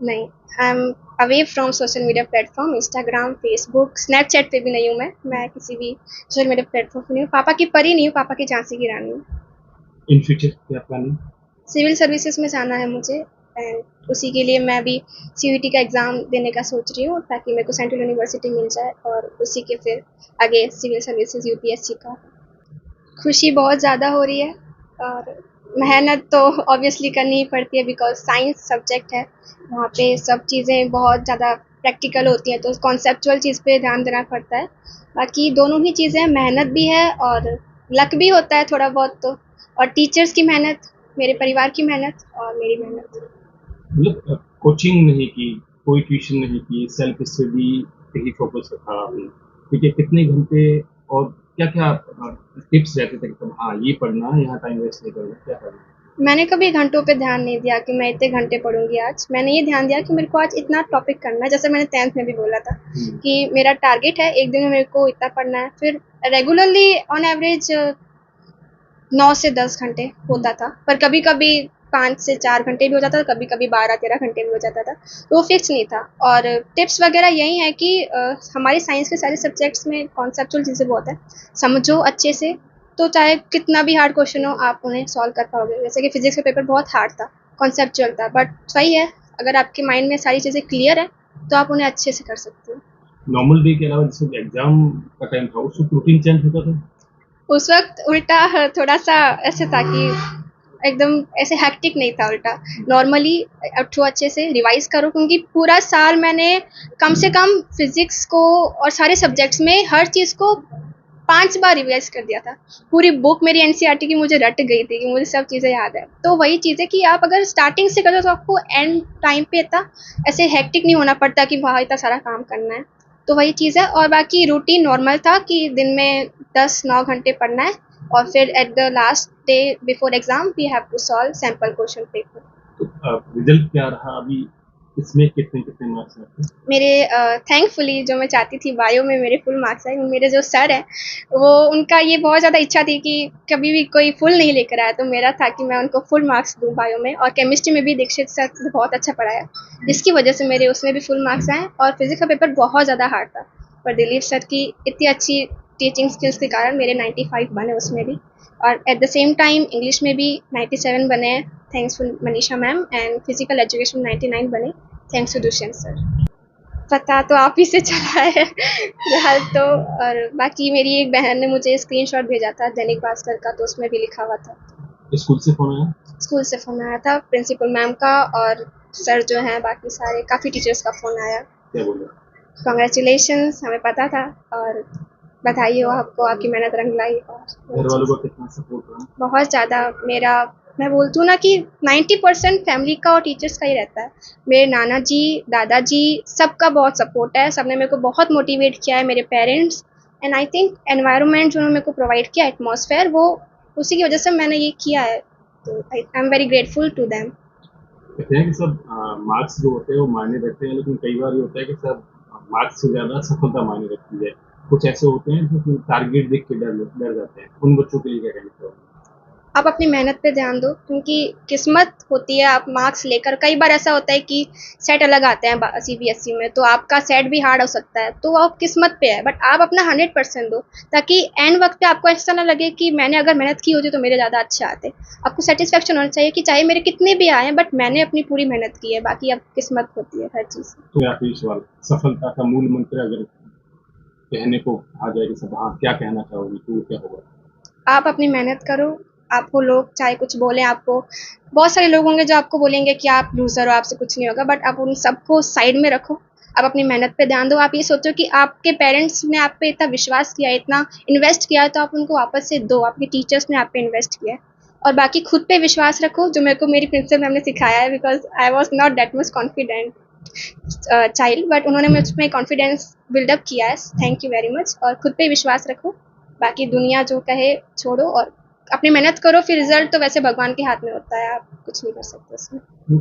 नहीं, I am away from social media platform, Instagram, Facebook, Snapchat पे भी नहीं हूँ मैं किसी भी सोशल मीडिया प्लेटफॉर्म पे नहीं हूँ। पापा की परी नहीं हूँ, पापा की झांसी की रानी हूँ। इन फ्यूचर क्या प्लानिंग? सिविल सर्विसेज में जाना है मुझे एंड उसी के लिए मैं अभी सीयूईटी का एग्ज़ाम देने का सोच रही हूँ ताकि मेरे को सेंट्रल यूनिवर्सिटी मिल जाए और उसी के फिर आगे सिविल सर्विसेज यूपीएससी का। खुशी बहुत ज़्यादा हो रही है और मेहनत तो ऑब्वियसली करनी ही पड़ती है बिकॉज साइंस सब्जेक्ट है। वहाँ पे सब चीज़ें बहुत ज़्यादा प्रैक्टिकल होती हैं तो कॉन्सेप्चुअल चीज़ पे ध्यान देना पड़ता है। बाकी दोनों ही चीज़ें, मेहनत भी है और लक भी होता है थोड़ा बहुत तो, और टीचर्स की मेहनत, मेरे परिवार की मेहनत और मेरी मेहनत। मतलब कोचिंग नहीं की, कोई ट्यूशन नहीं की, सेल्फ स्टडी पे ही फोकस रखा आपने, ठीक है? कितने घंटे और क्या-क्या टिप्स रहते थे कि हाँ, ये पढ़ना है, यहाँ टाइम वेस्ट नहीं करना, क्या करना है? मैंने कभी घंटों पे ध्यान नहीं दिया कि मैं इतने घंटे पढ़ूंगी आज। मैंने ये ध्यान दिया कि मेरे को आज इतना टॉपिक करना है, जैसे मैंने 10th में भी बोला था कि मेरा टारगेट है एक दिन में मेरे को इतना पढ़ना है। फिर रेगुलरली ऑन एवरेज 9 से 10 घंटे होता था, पर कभी कभी 5 से 4 घंटे भी हो जाता था, कभी कभी 12-13 घंटे भी हो जाता था, तो वो फिक्स नहीं था। और टिप्स वगैरह यही है कि हमारे साइंस के सारे सब्जेक्ट्स में कॉन्सेप्चुअल चीज़ें बहुत है, समझो अच्छे से तो चाहे कितना भी हार्ड क्वेश्चन हो आप उन्हें सॉल्व कर पाओगे। जैसे कि फिजिक्स का पेपर बहुत हार्ड था, कॉन्सेप्चुअल था, बट सही है, अगर आपके माइंड में सारी चीज़ें क्लियर है तो आप उन्हें अच्छे से कर सकते हो। नॉर्मल डे के अलावा जैसे एग्ज़ाम का टाइम था, उस वक़्त रूटीन चेंज होता था? उस वक्त उल्टा थोड़ा सा ऐसे था कि एकदम ऐसे हेक्टिक नहीं था, उल्टा नॉर्मली उठो, अच्छे से रिवाइज करो, क्योंकि पूरा साल मैंने कम से कम फिजिक्स को और सारे सब्जेक्ट्स में हर चीज़ को 5 बार रिवाइज कर दिया था। पूरी बुक मेरी एनसीईआरटी की मुझे रट गई थी कि मुझे सब चीज़ें याद है। तो वही चीज़ है कि आप अगर स्टार्टिंग से करो तो आपको एंड टाइम पे इतना ऐसे हेक्टिक नहीं होना पड़ता कि वहाँ इतना सारा काम करना है। तो वही चीज़ है, और बाकी रूटीन नॉर्मल था कि दिन में 10-9 घंटे पढ़ना है और फिर at the last day before exam we have to solve sample question paper. तो रिज़ल्ट क्या रहा अभी? इसमें कितने-कितने मार्क्स हैं आपके? मेरे थैंकफुली जो मैं चाहती थी बायो में मेरे फुल मार्क्स आए। मेरे जो सर हैं वो, उनका ये बहुत ज़्यादा इच्छा थी कि कभी भी कोई फुल नहीं लेकर आया, तो मेरा था कि मैं उनको फुल मार्क्स दूँ बायो में। और केमिस्ट्री में भी दीक्षित सर ने बहुत अच्छा पढ़ाया, जिसकी वजह से मेरे उसमें भी फुल मार्क्स आए। और फिजिक्स का पेपर बहुत ज़्यादा हार्ड था, पर दिलीप सर की इतनी अच्छी टीचिंग स्किल्स के कारण मेरे 95 बने उसमें भी। और at the same time English में भी 97 बने हैं, thanks to Manisha ma'am, and physical education 99 बने, थैंक्स टू दुष्यंत सर। पता तो आप ही से चला है फिलहाल तो। और बाकी मेरी एक बहन ने मुझे स्क्रीनशॉट भेजा था दैनिक भास्कर का, तो उसमें भी लिखा हुआ था। स्कूल से फ़ोन आया? स्कूल से फ़ोन आया था, प्रिंसिपल मैम का, और सर जो हैं बाकी सारे काफ़ी टीचर्स का फ़ोन आया। क्या बोले? कॉन्ग्रेचुलेशंस, हमें पता था, और बधाई हो आपको, आपकी मेहनत रंग लाई। और घर वालों का कितना सपोर्ट रहा? बहुत ज़्यादा मेरा, मैं बोलती हूँ ना कि 90% फैमिली का और टीचर्स का ही रहता है। मेरे नाना जी, दादाजी, सबका बहुत सपोर्ट है, सबने मेरे को बहुत मोटिवेट किया है, मेरे parents. And I think environment जो उन्होंने मेरे को प्रोवाइड किया, एटमॉस्फेयर, वो उसी की वजह से मैंने ये किया है, तो I am very grateful to them. कहते हैं कि सब मार्क्स जो होते हैं वो मायने रखते हैं, लेकिन कई बार ये होता है कि सब मार्क्स से ज़्यादा सफलता मायने रखती है। कुछ ऐसे होते हैं जो कि टारगेट देख के डर जाते हैं, उन बच्चों के लिए क्या कहना चाहोगे? आप अपनी मेहनत पे ध्यान दो, क्योंकि किस्मत होती है। आप मार्क्स लेकर, कई बार ऐसा होता है कि सेट अलग आते हैं सीबीएसई में, तो आपका सेट भी हार्ड हो सकता है, तो आप किस्मत पे है, बट आप अपना 100% दो, ताकि एंड वक्त पे आपको ऐसा ना लगे कि मैंने अगर मेहनत की होती तो मेरे ज़्यादा अच्छे आते। आपको सेटिस्फेक्शन होना चाहिए कि चाहे मेरे कितने भी आए, बट मैंने अपनी पूरी मेहनत की है, बाकी अब किस्मत होती है हर चीज़। तो आखिरी सवाल, सफलता का मूल मंत्र अगर कहने को आ जाए कि सब हाँ, क्या कहना चाहोगी तो वो क्या होगा? आप अपनी मेहनत करो, आपको लोग चाहे कुछ बोलें, आपको बहुत सारे लोग होंगे जो आपको बोलेंगे कि आप लूज़र हो, आपसे कुछ नहीं होगा, बट आप उन सबको साइड में रखो, आप अपनी मेहनत पे ध्यान दो। आप ये सोचो कि आपके पेरेंट्स ने आप पे इतना विश्वास किया है, इतना इन्वेस्ट किया है, तो आप उनको वापस से दो, आपके टीचर्स ने आप पे इन्वेस्ट किया है। और बाकी खुद पे विश्वास रखो, जो मेरे को मेरी प्रिंसिपल मैम ने सिखाया है, because I was not that much confident child, but उन्होंने मुझ में कॉन्फिडेंस बिल्डअप किया है, थैंक यू वेरी मच। और खुद पे विश्वास रखो, बाकी दुनिया जो कहे छोड़ो, और अपनी मेहनत करो, फिर रिजल्ट तो वैसे भगवान के हाथ में होता है, आप कुछ नहीं कर सकते उसमें।